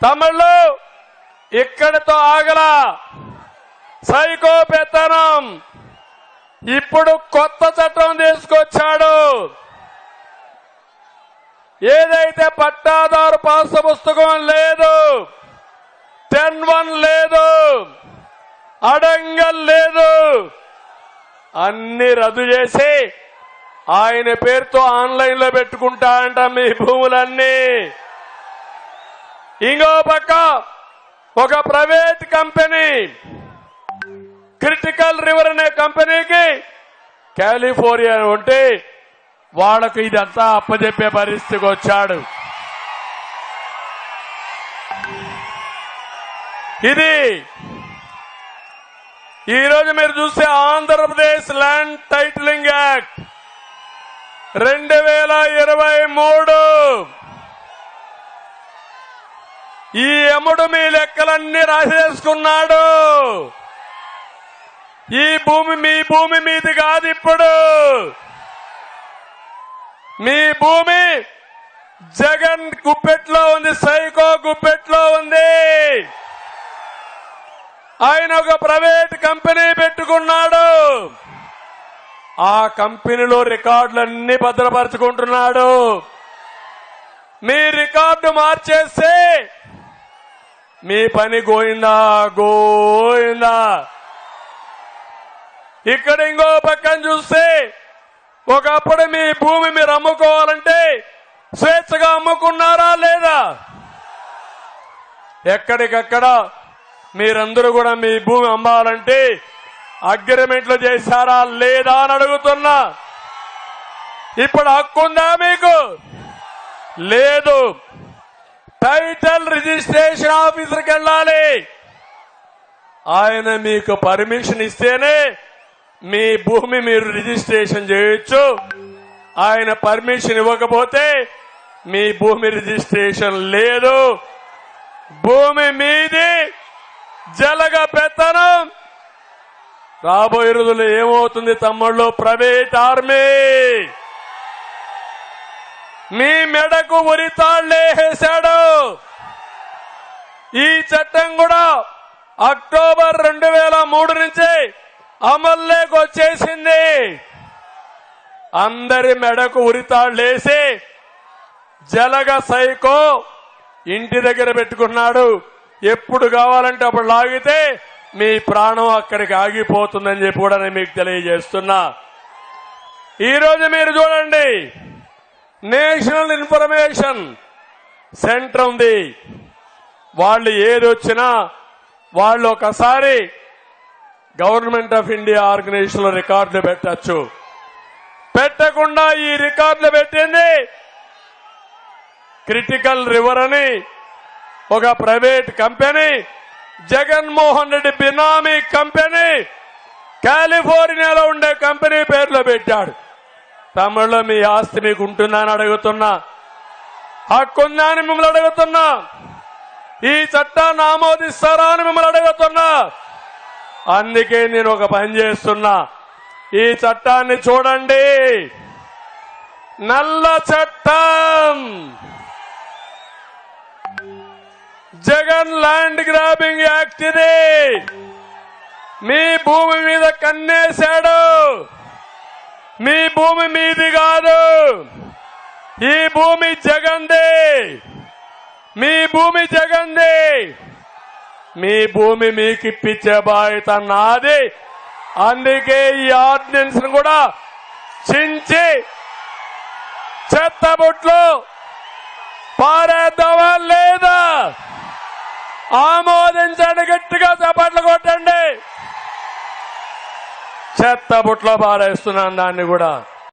తమిళ్లు ఇక్కడితో ఆగల సైకో పెత్తనం ఇప్పుడు కొత్త చట్టం తీసుకొచ్చాడు. ఏదైతే పట్టాదారు పాస్ పుస్తకం లేదు, 10(1) లేదు, అడంగల్ లేదు, అన్ని రద్దు చేసి ఆయన పేరుతో ఆన్లైన్ లో పెట్టుకుంటా అంట మీ భూములన్నీ. ఇంకో పక్క ఒక ప్రైవేట్ కంపెనీ క్రిటికల్ రివర్ అనే కంపెనీకి కాలిఫోర్నియా ఉంటే వాళ్ళకు ఇదంతా అప్పచెప్పే పరిస్థితికి వచ్చాడు. ఇది ఈరోజు మీరు చూస్తే ఆంధ్రప్రదేశ్ ల్యాండ్ టైటిలింగ్ యాక్ట్ 2023 ఈ ఎముడు మీ లెక్కలన్నీ రాసేసుకున్నాడు. ఈ భూమి మీ భూమి మీది కాదు, ఇప్పుడు మీ భూమి జగన్ గుప్పెట్లో ఉంది, సైకో గుప్పెట్లో ఉంది. ఆయన ఒక ప్రైవేట్ కంపెనీ పెట్టుకున్నాడు. ఆ కంపెనీలో రికార్డులన్నీ భద్రపరుచుకుంటున్నాడు. మీ రికార్డు మార్చేస్తే మీ పని గోయిందా గోయిందా. ఇక్కడ ఇంకో పక్కన చూస్తే ఒకప్పుడు మీ భూమి మీరు అమ్ముకోవాలంటే స్వేచ్ఛగా అమ్ముకున్నారా లేదా? ఎక్కడికక్కడ మీరందరూ కూడా మీ భూమి అమ్మాలంటే అగ్రిమెంట్లు చేశారా లేదా అని అడుగుతున్నా. ఇప్పుడు హక్కుందా మీకు? లేదు. టైటిల్ రిజిస్ట్రేషన్ ఆఫీసర్కి వెళ్ళాలి. ఆయన మీకు పర్మిషన్ ఇస్తేనే మీ భూమి మీరు రిజిస్ట్రేషన్ చేయొచ్చు. ఆయన పర్మిషన్ ఇవ్వకపోతే మీ భూమి రిజిస్ట్రేషన్ లేదు. భూమి మీది, జలగ పెత్తనం. రాబోయే రోజుల్లో ఏమవుతుంది తమ్ముళ్ళు? ప్రైవేట్ ఆర్మీ మీ మెడకు ఉరితాళ్లేసాడు. ఈ చట్టం కూడా అక్టోబర్ 2003 నుంచి అమల్లోకి వచ్చేసింది. అందరి మెడకు ఉరితాళ్లేసి జలగ సైకో ఇంటి దగ్గర పెట్టుకున్నాడు. ఎప్పుడు కావాలంటే అప్పుడు లాగితే మీ ప్రాణం అక్కడికి ఆగిపోతుందని చెప్పి కూడా నేను మీకు తెలియజేస్తున్నా. ఈరోజు మీరు చూడండి, నేషనల్ ఇన్ఫర్మేషన్ సెంటర్ ఉంది. వాళ్ళు ఏది వచ్చినా వాళ్ళు ఒకసారి గవర్నమెంట్ ఆఫ్ ఇండియా ఆర్గనైజేషన్ లో రికార్డులు పెట్టచ్చు. పెట్టకుండా ఈ రికార్డులు పెట్టింది క్రిటికల్ రివర్ అని ఒక ప్రైవేట్ కంపెనీ, జగన్మోహన్ రెడ్డి బినామీ కంపెనీ, కాలిఫోర్నియాలో ఉండే కంపెనీ పేరులో పెట్టాడు. తమిళలో మీ ఆస్తి మీకు ఉంటుందా అని అడుగుతున్నా. హక్కుందా అని మిమ్మల్ని అడుగుతున్నా. ఈ చట్టాన్ని ఆమోదిస్తారా అని మిమ్మల్ని అడుగుతున్నా. అందుకే నేను ఒక పని చేస్తున్నా. ఈ చట్టాన్ని చూడండి. నల్ల చట్టం, జగన్ ల్యాండ్ గ్రాబింగ్ యాక్ట్ ఇది. మీ భూమి మీద కన్నేశాడు. మీ భూమి మీది కాదు, ఈ భూమి జగన్దే. మీ భూమి జగన్దే. మీ భూమి మీకు ఇప్పించే బాధ్యత నాది. అందుకే ఈ ఆర్డినెన్స్ కూడా చించి చెత్తబుట్లో పారేద్దామా లేదా? ఆమోదించండి, గట్టిగా చప్పట్లు కొట్టండి. చెత్తబుట్లో పారేస్తున్నాను దాన్ని కూడా.